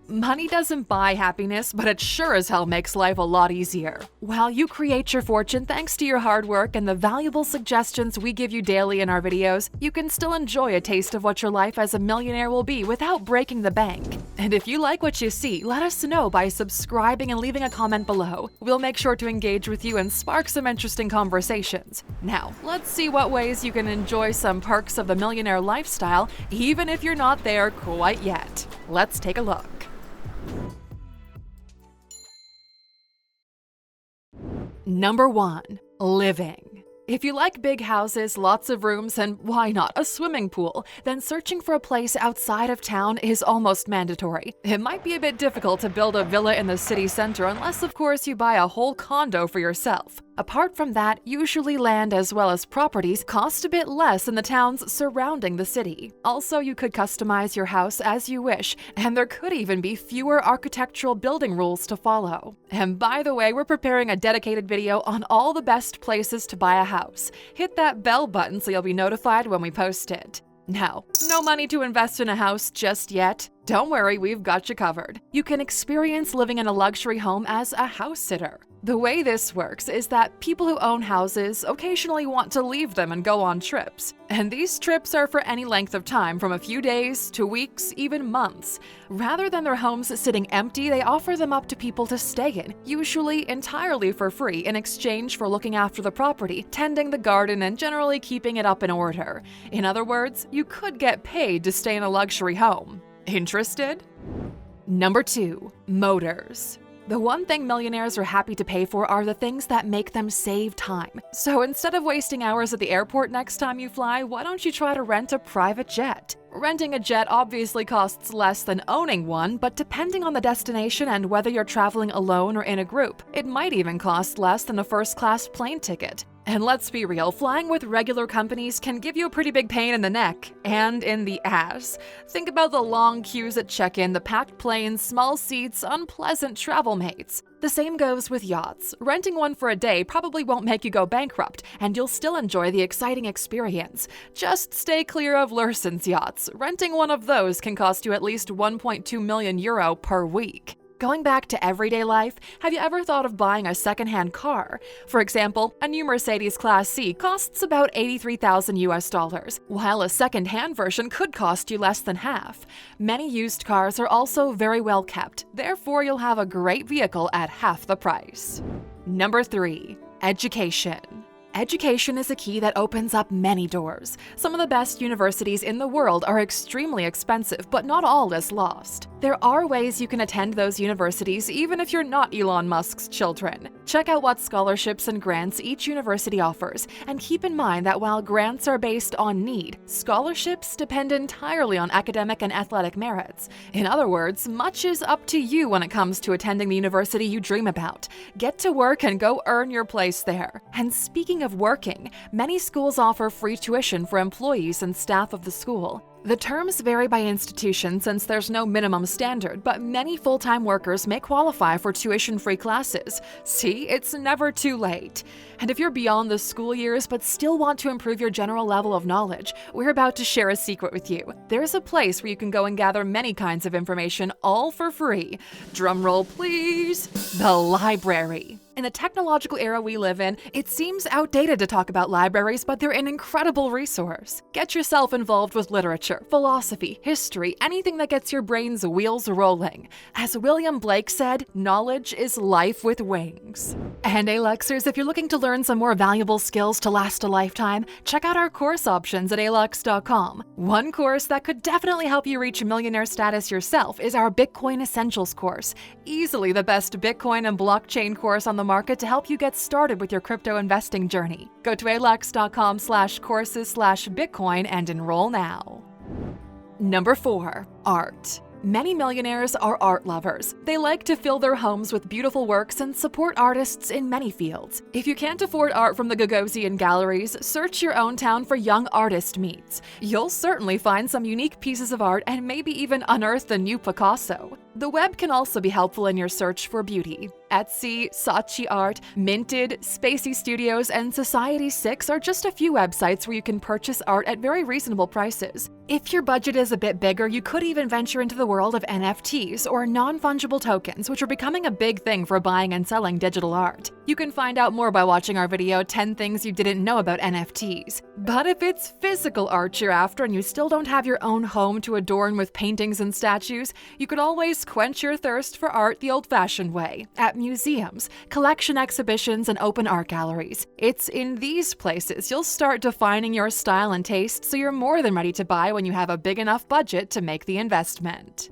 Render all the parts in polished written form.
Money doesn't buy happiness, but it sure as hell makes life a lot easier. While you create your fortune thanks to your hard work and the valuable suggestions we give you daily in our videos, you can still enjoy a taste of what your life as a millionaire will be without breaking the bank. And if you like what you see, let us know by subscribing and leaving a comment below. We'll make sure to engage with you and spark some interesting conversations. Now, let's see what ways you can enjoy some perks of the millionaire lifestyle, even if you're not there quite yet. Let's take a look. Number 1. Living. If you like big houses, lots of rooms, and why not a swimming pool, then searching for a place outside of town is almost mandatory. It might be a bit difficult to build a villa in the city center unless, of course, you buy a whole condo for yourself. Apart from that, usually land as well as properties cost a bit less in the towns surrounding the city. Also, you could customize your house as you wish, and there could even be fewer architectural building rules to follow. And by the way, we're preparing a dedicated video on all the best places to buy a house. Hit that bell button so you'll be notified when we post it. Now, no money to invest in a house just yet? Don't worry, we've got you covered. You can experience living in a luxury home as a house sitter. The way this works is that people who own houses occasionally want to leave them and go on trips. And these trips are for any length of time, from a few days to weeks, even months. Rather than their homes sitting empty, they offer them up to people to stay in, usually entirely for free, in exchange for looking after the property, tending the garden, and generally keeping it up in order. In other words, you could get paid to stay in a luxury home. Interested? Number 2. Motors. The one thing millionaires are happy to pay for are the things that make them save time. So instead of wasting hours at the airport next time you fly, why don't you try to rent a private jet? Renting a jet obviously costs less than owning one, but depending on the destination and whether you're traveling alone or in a group, it might even cost less than a first-class plane ticket. And let's be real, flying with regular companies can give you a pretty big pain in the neck and in the ass. Think about the long queues at check-in, the packed planes, small seats, unpleasant travel mates. The same goes with yachts. Renting one for a day probably won't make you go bankrupt, and you'll still enjoy the exciting experience. Just stay clear of Lurson's yachts. Renting one of those can cost you at least 1.2 million euro per week. Going back to everyday life, have you ever thought of buying a second-hand car? For example, a new Mercedes Class C costs about $83,000, while a second-hand version could cost you less than half. Many used cars are also very well kept, therefore you'll have a great vehicle at half the price. Number 3. Education. Education is a key that opens up many doors. Some of the best universities in the world are extremely expensive, but not all is lost. There are ways you can attend those universities even if you're not Elon Musk's children. Check out what scholarships and grants each university offers, and keep in mind that while grants are based on need, scholarships depend entirely on academic and athletic merits. In other words, much is up to you when it comes to attending the university you dream about. Get to work and go earn your place there. And speaking of working, many schools offer free tuition for employees and staff of the school. The terms vary by institution since there's no minimum standard, but many full-time workers may qualify for tuition-free classes. See, it's never too late. And if you're beyond the school years but still want to improve your general level of knowledge, we're about to share a secret with you. There's a place where you can go and gather many kinds of information, all for free. Drumroll, please. The library. In the technological era we live in, it seems outdated to talk about libraries, but they're an incredible resource. Get yourself involved with literature, philosophy, history, anything that gets your brain's wheels rolling. As William Blake said, knowledge is life with wings. And Aluxers, if you're looking to learn some more valuable skills to last a lifetime, check out our course options at Alux.com. One course that could definitely help you reach millionaire status yourself is our Bitcoin Essentials course. Easily the best Bitcoin and blockchain course on the market to help you get started with your crypto investing journey. Go to alux.com/courses/Bitcoin and enroll now. Number 4. Art. Many millionaires are art lovers. They like to fill their homes with beautiful works and support artists in many fields. If you can't afford art from the Gagosian galleries, search your own town for young artist meets. You'll certainly find some unique pieces of art and maybe even unearth the new Picasso. The web can also be helpful in your search for beauty. Etsy, Saatchi Art, Minted, Spacey Studios, and Society 6 are just a few websites where you can purchase art at very reasonable prices. If your budget is a bit bigger, you could even venture into the world of NFTs, or non-fungible tokens, which are becoming a big thing for buying and selling digital art. You can find out more by watching our video 10 Things You Didn't Know About NFTs. But if it's physical art you're after and you still don't have your own home to adorn with paintings and statues, you could always quench your thirst for art the old-fashioned way, at museums, collection exhibitions, and open art galleries. It's in these places you'll start defining your style and taste, so you're more than ready to buy when you have a big enough budget to make the investment.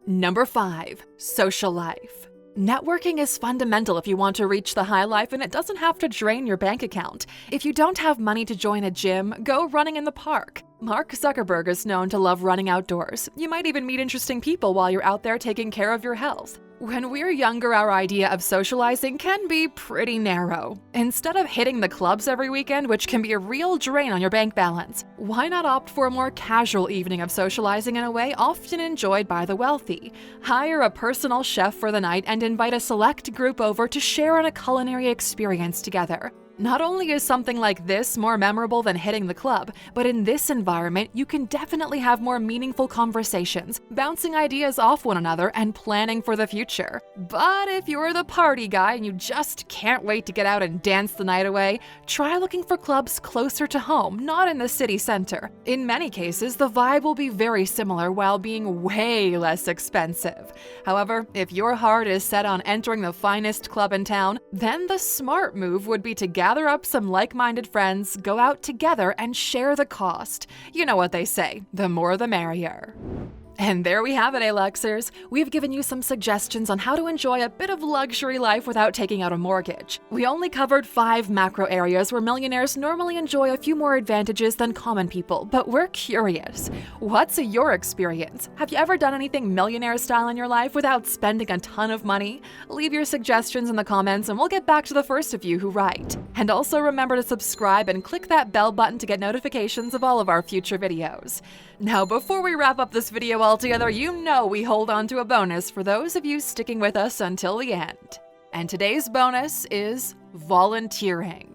Number 5. Social life. Networking is fundamental if you want to reach the high life, and it doesn't have to drain your bank account. If you don't have money to join a gym, go running in the park. Mark Zuckerberg is known to love running outdoors. You might even meet interesting people while you're out there taking care of your health. When we're younger, our idea of socializing can be pretty narrow. Instead of hitting the clubs every weekend, which can be a real drain on your bank balance, why not opt for a more casual evening of socializing in a way often enjoyed by the wealthy? Hire a personal chef for the night and invite a select group over to share in a culinary experience together. Not only is something like this more memorable than hitting the club, but in this environment, you can definitely have more meaningful conversations, bouncing ideas off one another, and planning for the future. But if you're the party guy and you just can't wait to get out and dance the night away, try looking for clubs closer to home, not in the city center. In many cases, the vibe will be very similar while being way less expensive. However, if your heart is set on entering the finest club in town, then the smart move would be to gather up some like-minded friends, go out together, and share the cost. You know what they say, the more the merrier. And there we have it, Aluxers. We've given you some suggestions on how to enjoy a bit of luxury life without taking out a mortgage. We only covered 5 macro areas where millionaires normally enjoy a few more advantages than common people, but we're curious. What's your experience? Have you ever done anything millionaire style in your life without spending a ton of money? Leave your suggestions in the comments and we'll get back to the first of you who write. And also remember to subscribe and click that bell button to get notifications of all of our future videos. Now, before we wrap up this video altogether, you know we hold on to a bonus for those of you sticking with us until the end. And today's bonus is volunteering.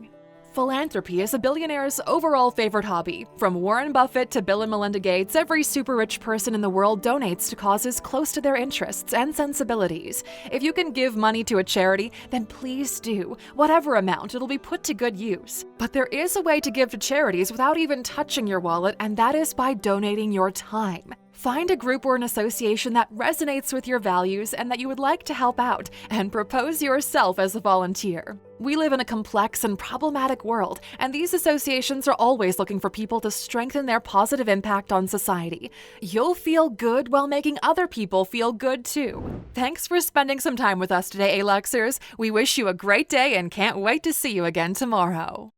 Philanthropy is a billionaire's overall favorite hobby. From Warren Buffett to Bill and Melinda Gates, every super rich person in the world donates to causes close to their interests and sensibilities. If you can give money to a charity, then please do. Whatever amount, it'll be put to good use. But there is a way to give to charities without even touching your wallet, and that is by donating your time. Find a group or an association that resonates with your values and that you would like to help out, and propose yourself as a volunteer. We live in a complex and problematic world, and these associations are always looking for people to strengthen their positive impact on society. You'll feel good while making other people feel good too. Thanks for spending some time with us today, Aluxers. We wish you a great day and can't wait to see you again tomorrow.